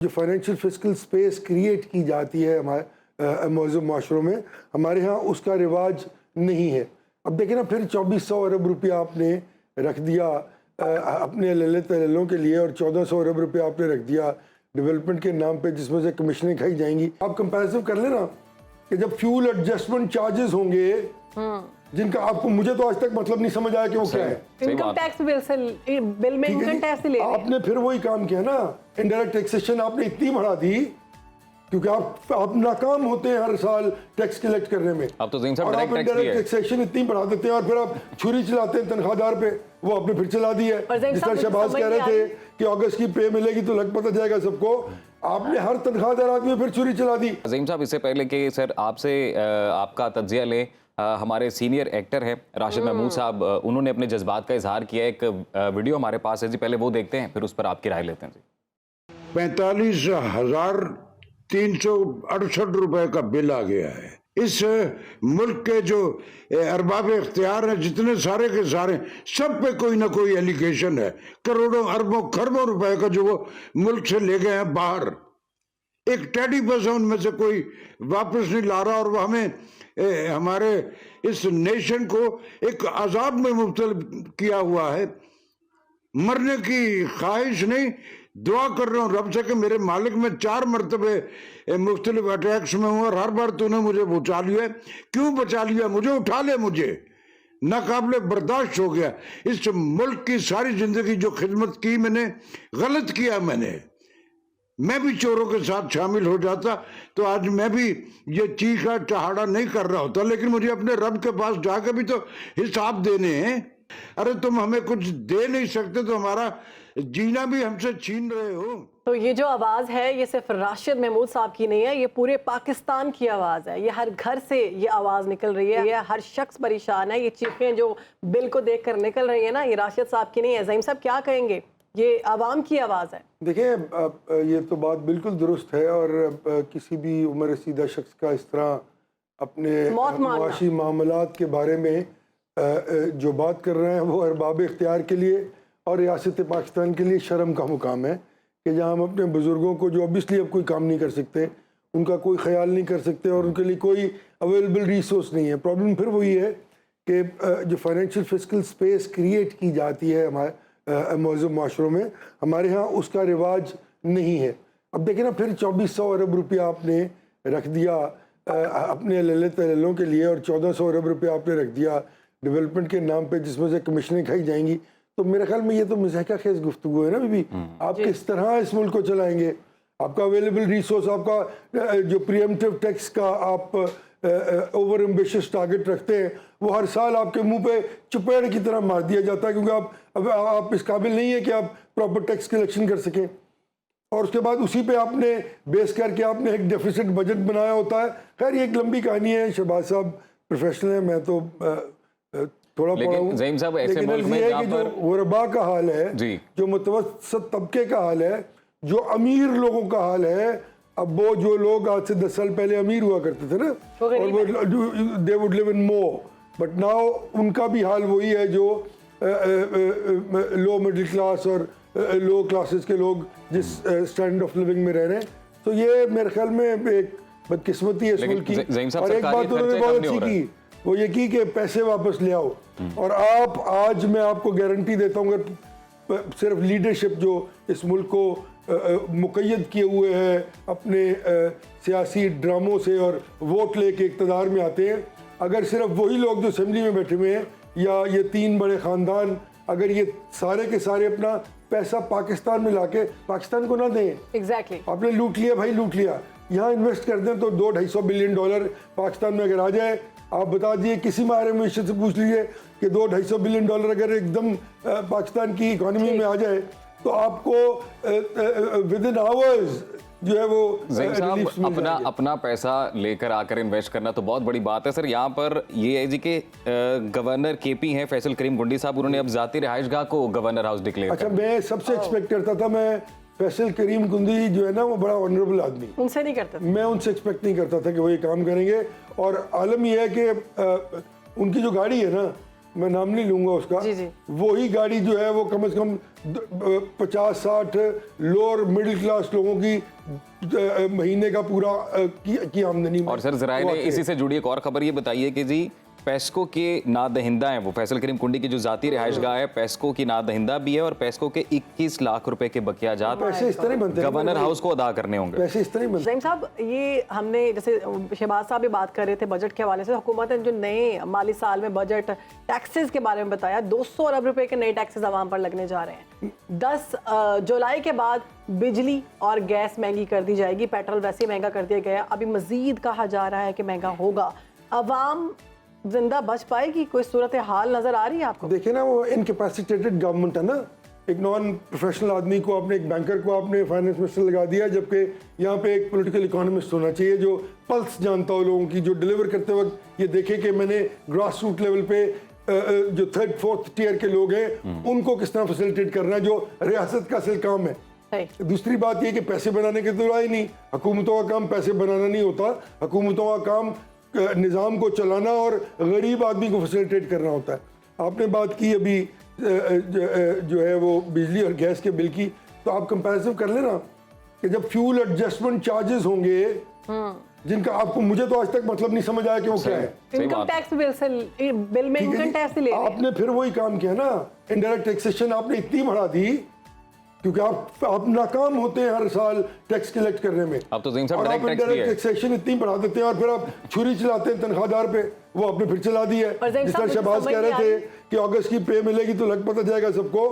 जो financial fiscal space create की जाती है हमारे मौजूद माशरों में, हमारे यहाँ उसका रिवाज नहीं है। अब देखें ना, फिर 2400 अरब रुपया आपने रख दिया अपने ललों के लिए और 1400 अरब रुपया आपने रख दिया डेवलपमेंट के नाम पे, जिसमें से कमीशनें खाई जाएंगी। आप कंपैरिजन कर लेना कि जब फ्यूल एडजस्टमेंट चार्जेस होंगे जिनका आपको, मुझे तो आज तक मतलब नहीं समझ आया कि वो क्या है। इनकम टैक्स बिल में इनकम टैक्स ले आपने फिर वही काम किया ना, इनडायरेक्ट टैक्सेशन आपने इतनी बढ़ा दी क्योंकि आप नाकाम होते हैं हर साल टैक्स कलेक्ट करने में। अब तो ज़हीम साहब और आप इनडायरेक्ट टैक्सेशन इतनी बढ़ा देते हैं और फिर आप छुरी चलाते हैं तनख्वाहदार पे, वो आपने फिर चला दी है। जिस तरह शहबाज कह रहे थे कि अगस्त की पे मिलेगी तो लग पता जाएगा सबको, आपने हर तनख्वाहदार आदमी फिर छुरी चला दी। ज़हीम साहब, इससे पहले कि सर आपसे आपका तज्जिया ले, हमारे सीनियर एक्टर हैं राशिद महमूद साहब, उन्होंने अपने जज्बात का इजहार किया। एक वीडियो हमारे पास है जी, पहले वो देखते हैं, फिर उस पर आपकी राय लेते हैं जी। 45,368 रुपए का बिल आ गया है। इस मुल्क के जो अरबाब इख्तियार हैं, जितने सारे के सारे, सब पे कोई ना कोई एलिगेशन है। करोड़ों अरबों खरबों रुपए का जो वो मुल्क से ले गए हैं बाहर, एक टेडी बस उनमें से कोई वापस नहीं ला रहा, और वो हमें हमारे इस नेशन को एक अजाब में मुब्तला किया हुआ है। मरने की ख्वाहिश नहीं, दुआ कर रहा हूँ रब से कि मेरे मालिक, में 4 मरतबे मुख्तलिफ अटैक्स में हूँ और हर बार तूने मुझे बचा लिया। क्यों बचा लिया? मुझे उठा ले, मुझे नाकाबिले बर्दाश्त हो गया। इस मुल्क की सारी जिंदगी जो खिदमत की मैंने, गलत किया मैंने। मैं भी चोरों के साथ शामिल हो जाता तो आज मैं भी ये चीखा चहाड़ा नहीं कर रहा होता, लेकिन मुझे अपने रब के पास जाकर भी तो हिसाब देने हैं। अरे तुम हमें कुछ दे नहीं सकते तो हमारा जीना भी हमसे छीन रहे हो। तो ये जो आवाज है ये सिर्फ राशिद महमूद साहब की नहीं है, ये पूरे पाकिस्तान की आवाज है। ये हर घर से ये आवाज निकल रही है, ये हर शख्स परेशान है। ये चीखें जो बिल को देखकर निकल रही है ना, ये राशिद साहब की नहीं है। ज़हीम साहब क्या कहेंगे? ये आवाम की आवाज है। देखिए, ये तो बात बिल्कुल दुरुस्त है, और किसी भी उम्र रसीदा शख्स का इस तरह अपने मुआशी मामलात के बारे में जो बात कर रहे हैं, वो अरबाब इख्तियार के लिए और रियासत पाकिस्तान के लिए शर्म का मुकाम है कि जहाँ हम अपने बुज़ुर्गों को, जो ऑब्वियसली अब कोई काम नहीं कर सकते, उनका कोई ख्याल नहीं कर सकते और उनके लिए कोई अवेलेबल रिसोर्स नहीं है। प्रॉब्लम फिर वही है कि जो फाइनेंशियल फिस्कल स्पेस क्रिएट की जाती है हमारे मौजूद माशरों में, हमारे यहाँ उसका रिवाज नहीं है। अब देखें ना, फिर 2400 अरब रुपया आपने रख दिया अपने ललों के लिए और 1400 अरब रुपया आपने रख दिया डेवलपमेंट के नाम पे, जिसमें से कमीशनें खाई जाएंगी। तो मेरे ख्याल में ये तो मज़ाक़ खेज़ गुफ्तगू है ना बीबी। आप किस तरह इस मुल्क को चलाएंगे? आपका अवेलेबल रिसोर्स, आपका जो प्रीएम्प्टिव टैक्स का आप ओवर एम्बिशियस टारगेट रखते हैं, वो हर साल आपके मुंह पे चुपेड़ की तरह मार दिया जाता है, क्योंकि आप इस काबिल नहीं है कि आप प्रॉपर टैक्स कलेक्शन कर सकें। और उसके बाद उसी पे आपने बेस करके आपने एक डेफिसिट बजट बनाया होता है। खैर, ये एक लंबी कहानी है। शहबाज साहब प्रोफेशनल है, मैं तो थोड़ा पढ़ा हूँ, ज़हीम साहब, ऐसे मुल्क में जहाँ पर गुरबा का हाल है, जो मुतवस्सित तबके का हाल है, जो अमीर लोगों का हाल है, अब वो जो लोग आज से 10 साल पहले अमीर हुआ करते थे ना, और वो they would live in more, but now उनका भी हाल वही है जो लो मिडिल क्लास और लो क्लासेस के लोग जिस स्टैंडर्ड ऑफ लिविंग में रह रहे हैं। तो ये मेरे ख्याल में एक बदकिस्मती है इस मुल्क की। और एक बात उन्होंने बहुत अच्छी की, वो ये की कि पैसे वापस ले आओ। और आप आज, मैं आपको गारंटी देता हूँ, अगर सिर्फ लीडरशिप जो इस मुल्क को मुक़य्यद किए हुए हैं अपने सियासी ड्रामों से और वोट लेके इक़्तिदार में आते हैं, अगर सिर्फ वही लोग जो असेंबली में बैठे हुए हैं या ये 3 बड़े ख़ानदान, अगर ये सारे के सारे अपना पैसा पाकिस्तान में लाके पाकिस्तान को ना दें, एग्जैक्टली आपने लूट लिया भाई, लूट लिया, यहाँ इन्वेस्ट कर दें तो 200-250 बिलियन डॉलर पाकिस्तान में अगर आ जाए, आप बता दीजिए, किसी माहिर मईशत से पूछ लीजिए कि 200-250 बिलियन डॉलर अगर एकदम पाकिस्तान की इकोनॉमी में आ जाए तो आपको विद इन आवर्स जो है वो अपना पैसा लेकर आकर इन्वेस्ट करना तो बहुत बड़ी बात है सर। यहाँ पर ये है जी कि गवर्नर केपी हैं फैसल करीम गुंडी साहब, उन्होंने अब जाती रिहाइशगाह को गवर्नर हाउस डिक्लेयर। अच्छा, मैं सबसे एक्सपेक्ट करता था, मैं फैसल करीम गुंडी जो है ना, वो बड़ा ऑनरेबल आदमी, उनसे नहीं करता, मैं उनसे एक्सपेक्ट नहीं करता था कि वो ये काम करेंगे। और आलम यह है कि उनकी जो गाड़ी है ना, मैं नाम नहीं लूंगा उसका, जी जी। वही गाड़ी जो है वो कम से कम 50-60 लोअर मिडिल क्लास लोगों की महीने का पूरा की आमदनी में। और सर जरा ने इसी से जुड़ी एक और खबर ये बताइए कि जी पेस्को के नादहिंदा हैं, वो फैसल करीम कुंडी की जो जाती रिहाइशगाह है, पेस्को की नादहिंदा भी है और पेस्को के 21 लाख रुपए के बकियाजात पैसे इस तरह बनते हैं, गवर्नर हाउस को अदा करने होंगे। पैसे इस तरह बनते ज़हीम साहब, ये हमने जैसे शहबाज साहब भी बात कर रहे थे बजट के हवाले से, हुकूमत ने जो नए माली साल में बजट टैक्सेस के बारे में बताया, 200 अरब रुपए के नए टैक्सेस आवाम पर लगने जा रहे हैं। 10 जुलाई के बाद बिजली और गैस महंगी कर दी जाएगी, पेट्रोल वैसे ही महंगा कर दिया गया, अभी मजीद कहा जा रहा है कि महंगा होगा। अवाम जिंदा बच पाएगी? कोई सूरत हाल नजर आ रही है आपको? देखिए ना, वो इनकैपेसिटेटेड गवर्नमेंट है ना। एक नॉन प्रोफेशनल आदमी को आपने, एक बैंकर को आपने फाइनेंस मिनिस्टर लगा दिया, जबकि यहाँ पे एक पॉलिटिकल इकोनॉमिस्ट होना चाहिए जो पल्स जानता हो लोगों की, जो डिलीवर करते वक्त ये देखे कि मैंने ग्रास रूट लेवल पे जो 3rd-4th टियर के लोग हैं उनको किस तरह फैसिलिटेट करना है, जो रियासत का असल काम है। दूसरी बात ये कि पैसे बनाने की तो राय नहीं, हुकूमतों का काम पैसे बनाना नहीं होता, हुकूमतों का काम निज़ाम को चलाना और गरीब आदमी को फैसिलिटेट करना होता है। आपने बात की अभी जो है वो बिजली और गैस के बिल की, तो आप कंपैरिजन कर लेना कि जब फ्यूल एडजस्टमेंट चार्जेस होंगे जिनका आपको, मुझे तो आज तक मतलब नहीं समझ आया कि वो क्या है। इनकम टैक्स बिल में इनकम टैक्स ले रहे हैं। आपने फिर वही काम किया ना, इनडायरेक्ट टैक्सेशन आपने इतनी बढ़ा दी क्योंकि आप नाकाम होते हैं हर साल टैक्स कलेक्ट करने में। अब तो ज़हीम साहब और आप डायरेक्ट इनडायरेक्ट टैक्सेशन इतनी बढ़ा देते हैं और फिर आप छुरी चलाते हैं तनख्वाहदार पे, वो आपने फिर चला दी है। जिस तरह शहबाज कह रहे थे कि अगस्त की पे मिलेगी तो लग पता जाएगा सबको,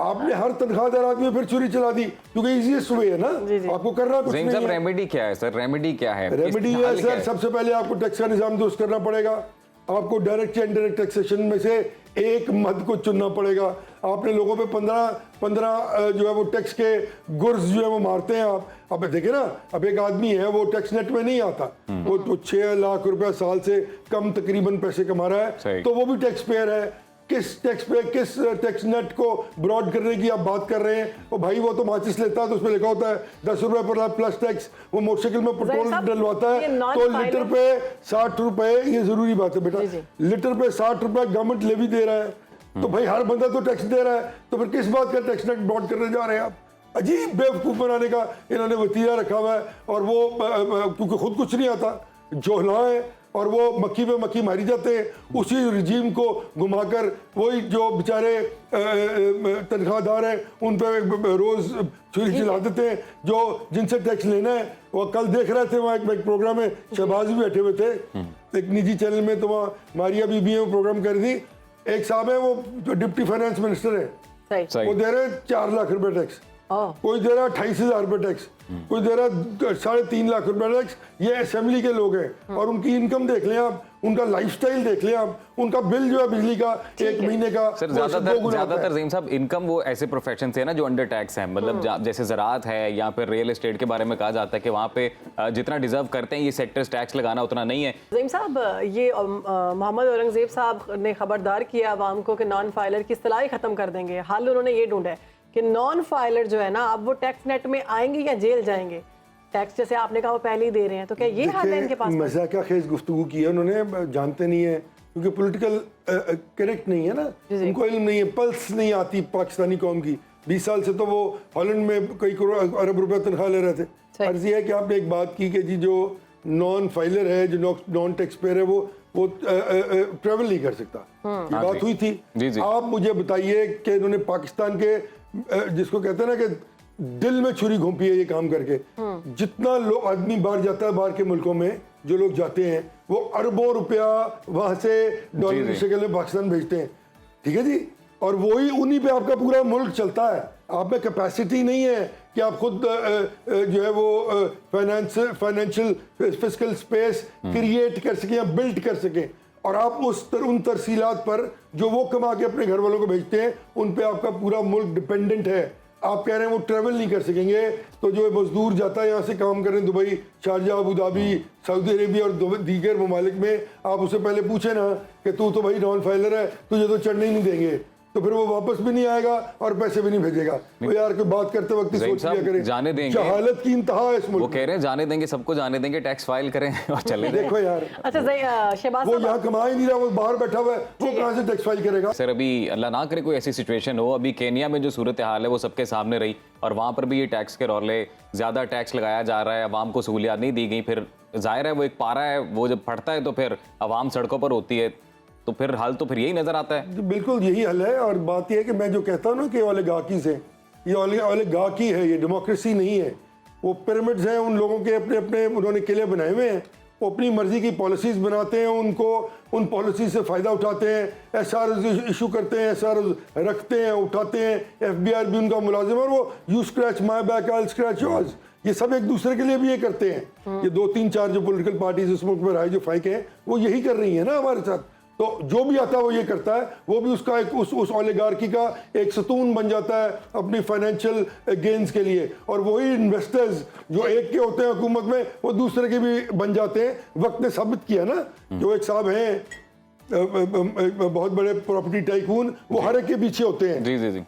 आपने हर तनख्वाहदार आदमी फिर छुरी चला दी क्योंकि इजीएस्ट वे है ना, आपको करना कुछ नहीं है। रेमेडी क्या है सर? रेमेडी क्या है? रेमेडी है सर, सबसे पहले आपको टैक्स का निजाम दुरुस्त करना पड़ेगा। आपको डायरेक्ट या इनडायरेक्ट टैक्सेशन में से एक मद को चुनना पड़ेगा। आपने लोगों पे 15 जो है वो टैक्स के गुर्ज जो है वो मारते हैं आप। अब देखिए ना, अब एक आदमी है वो टैक्स नेट में नहीं आता, वो तो 6 लाख रुपए साल से कम तकरीबन पैसे कमा रहा है, तो वो भी टैक्स पेयर है। किस टैक्स नेट को ब्रॉड करने की आप बात कर रहे हैं? वो भाई वो तो माचिस लेता है तो उसमें लिखा होता है 10 रुपए पर प्लस टैक्स। वो मोटरसाइकिल में पेट्रोल डलवाता है तो लीटर पे 60 रुपए, ये जरूरी बात है बेटा, लीटर पे 60 रुपए गवर्नमेंट लेवी दे रहा है, तो भाई हर बंदा तो टैक्स दे रहा है, तो फिर किस बात का टैक्स नेट ब्रॉड करने जा रहे हैं आप? अजीब बेवकूफ बनाने का इन्होंने वतीरा रखा हुआ है। और वो क्योंकि खुद कुछ नहीं आता, जोहला है और वो मक्खी पे मक्खी मारी जाते हैं, उसी रिजीम को घुमाकर वही जो बेचारे तनख्वाहदार हैं उन पे रोज छुरी चला देते हैं, जो जिनसे टैक्स लेना है। वो कल देख रहे थे वहाँ एक प्रोग्राम में, शहबाज भी बैठे हुए थे एक निजी चैनल में, तो वहाँ मारिया बीबी है वो प्रोग्राम कर दी। एक साहब है वो जो डिप्टी फाइनेंस मिनिस्टर है, वो दे रहे हैं 4 लाख रुपए टैक्स, कोई दे रहा है 28,000 रुपए टैक्स, कोई दे रहा है 3.5 लाख रुपए टैक्स। ये असेंबली के लोग हैं और उनकी इनकम देख लें आप, उनका लाइफस्टाइल देख लें आप, उनका बिल जो है बिजली का एक महीने का। सर ज्यादातर ज़हीम साहब इनकम वो ऐसे प्रोफेशन से है ना जो अंडर टैक्स है, मतलब जैसे ज़राअत है या फिर रियल एस्टेट के बारे में कहा जाता है कि वहाँ पे जितना डिजर्व करते हैं ये सेक्टर्स टैक्स लगाना उतना नहीं है। ज़हीम साहब, ये मोहम्मद औरंगजेब साहब ने खबरदार किया आवाम को कि नॉन फाइलर की इस्तिलाह खत्म कर देंगे। हाल उन्होंने ये ढूंढा है कि नॉन फाइलर जो है ना, अब वो टैक्स नेट में आएंगे या जेल जाएंगे। टैक्स जैसे आपने कहा वो पहले ही दे रहे हैं, तो क्या ये हाल है इनके पास? मजाकिया खेज गुफ्तगू की है उन्होंने, जानते नहीं है क्योंकि पॉलिटिकल करेक्ट नहीं है ना, उनको इल्म नहीं है, पल्स नहीं आती पाकिस्तानी कौम की। 20 साल से तो वो हॉलैंड में कई करोड़ अरब रुपए तनख्वाह ले रहे थे। अर्ज ये है कि आपने एक बात की कि जी जो नॉन फाइलर है, जो नॉन टैक्स पेयर है, वो ट्रेवल नहीं कर सकता, ये बात हुई थी। आप मुझे बताइए कि इन्होंने पाकिस्तान के जिसको कहते हैं ना कि दिल में छुरी घोंपी है ये काम करके। जितना लोग आदमी बाहर जाता है, बाहर के मुल्कों में जो लोग जाते हैं वो अरबों रुपया वहां से डॉलर की शक्ल में पाकिस्तान भेजते हैं, ठीक है जी, और वही उन्हीं पे आपका पूरा मुल्क चलता है। आप में कैपेसिटी नहीं है कि आप खुद जो है वो फाइनेंशियल फिस्कल स्पेस क्रिएट कर सकें या बिल्ड कर सकें, और आप उन तरसीलात पर जो वो कमा के अपने घर वालों को भेजते हैं उन पे आपका पूरा मुल्क डिपेंडेंट है। आप कह रहे हैं वो ट्रेवल नहीं कर सकेंगे, तो जो मजदूर जाता है यहाँ से काम करें Dubai, Sharjah, Abu Dhabi, Saudi Arabia और दीगर ममालिक में, आप उससे पहले पूछे ना कि तू तो भाई नॉन फाइलर है, तुझे तो चढ़ने ही नहीं देंगे। तो फिर वो वापस भी नहीं आएगा और पैसे भी नहीं भेजेगा। वो यार कोई बात करते वक्त ही ज़हीर सोच लिया साहब, करें, जाने देंगे। जहालत की इंतहा है इस वो मुल्क कह रहे हैं जाने देंगे, सबको जाने देंगे, टैक्स फाइल करें और चले में। जाएं। देखो यार, अच्छा शहबाज वो साहब, यहाँ कमा ही नहीं रहा, वो बाहर बैठा हुआ है, वो कहाँ से टैक्स फाइल करेगा? सर अभी अल्लाह ना करे कोई ऐसी सिचुएशन हो, अभी केनिया में जो सूरत हाल है वो सबके सामने रही और वहाँ पर भी ये टैक्स के रौले, ज़्यादा टैक्स लगाया जा रहा है, अवाम को सहूलियात नहीं दी गई, फिर जाहिर है वो एक पारा है, वो जब फटता है तो फिर अवाम सड़कों पर होती है, तो फिर हल तो फिर यही नज़र आता है। बिल्कुल यही हल है। और बात यह है कि मैं जो कहता हूँ ना कि ओलिगार्की से, ये ओलिगार्की है, ये डेमोक्रेसी नहीं है। वो पिरामिड्स हैं, उन लोगों के अपने अपने उन्होंने किले बनाए हुए हैं, वो अपनी मर्जी की पॉलिसीज़ बनाते हैं, उनको उन पॉलिसी से फ़ायदा उठाते हैं, एसआर इशू करते हैं, एसआर रखते हैं, उठाते हैं, FBI भी उनका मुलाजिम, और वो you scratch my back I scratch yours, ये सब एक दूसरे के लिए भी ये करते हैं। ये 2-3-4 जो पॉलिटिकल पार्टीज इस मुल्क में आए, जो फाइक हैं, वो यही कर रही है ना हमारे साथ। तो जो भी आता है वो ये करता है, वो भी उसका एक उस ओलिगार्की का एक सतून बन जाता है अपनी फाइनेंशियल गेन्स के लिए, और वही इन्वेस्टर्स जो एक के होते हैं हुकूमत में, वो दूसरे के भी बन जाते हैं। वक्त ने साबित किया ना, जो एक साहब हैं बहुत बड़े प्रॉपर्टी टाइकून, वो हर एक के पीछे होते हैं। जी जी जी,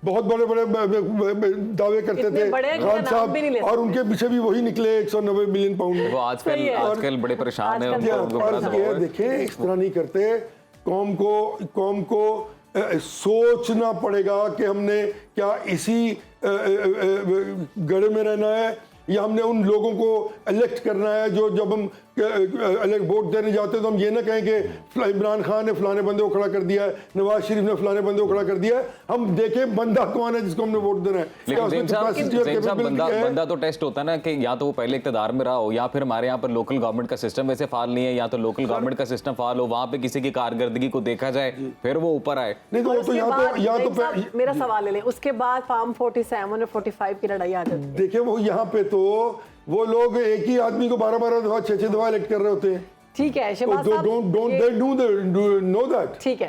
बहुत बड़े बड़े दावे करते इतने थे बड़े खान नाम भी नहीं ले साहब, और उनके पीछे भी वही निकले 190 बिलियन पाउंड। वो आजकल आजकल बड़े परेशान हैं, आजकल उनको बड़ा दबाव है। देखें, इस तरह नहीं करते। कौम को सोचना पड़ेगा कि हमने क्या इसी गड़े में रहना है, या हमने उन लोगों को इलेक्ट करना है जो जब हम वोट देने जाते हैं तो हम ये ना कहें कि इमरान खान ने फलाने बंदे को खड़ा कर दिया है, नवाज शरीफ ने फलाने बंदे को खड़ा कर दिया है। हम देखें बंदा कौन है जिसको हमने वोट देना है। लेकिन ज़हीर साहब, बंदा तो टेस्ट होता है ना, कि या तो वो पहले इक़्तिदार में रहा हो, या फिर हमारे यहाँ पर लोकल गवर्नमेंट का सिस्टम वैसे फाल नहीं है, या तो लोकल गवर्नमेंट का सिस्टम फाल हो, वहाँ पे किसी की कारकर्दगी को देखा जाए, फिर वो ऊपर आए। नहीं तो वो तो यहाँ तो मेरा सवाल ले लें, उसके बाद फार्म 47 और 45 की लड़ाई आ जाती है। देखिए, वो यहाँ पे तो वो लोग एक ही आदमी को 12-12 दफा 6-6 दफा इलेक्ट कर रहे होते हैं। ठीक है शहबाज साहब, डोंट दे नो दैट। ठीक है।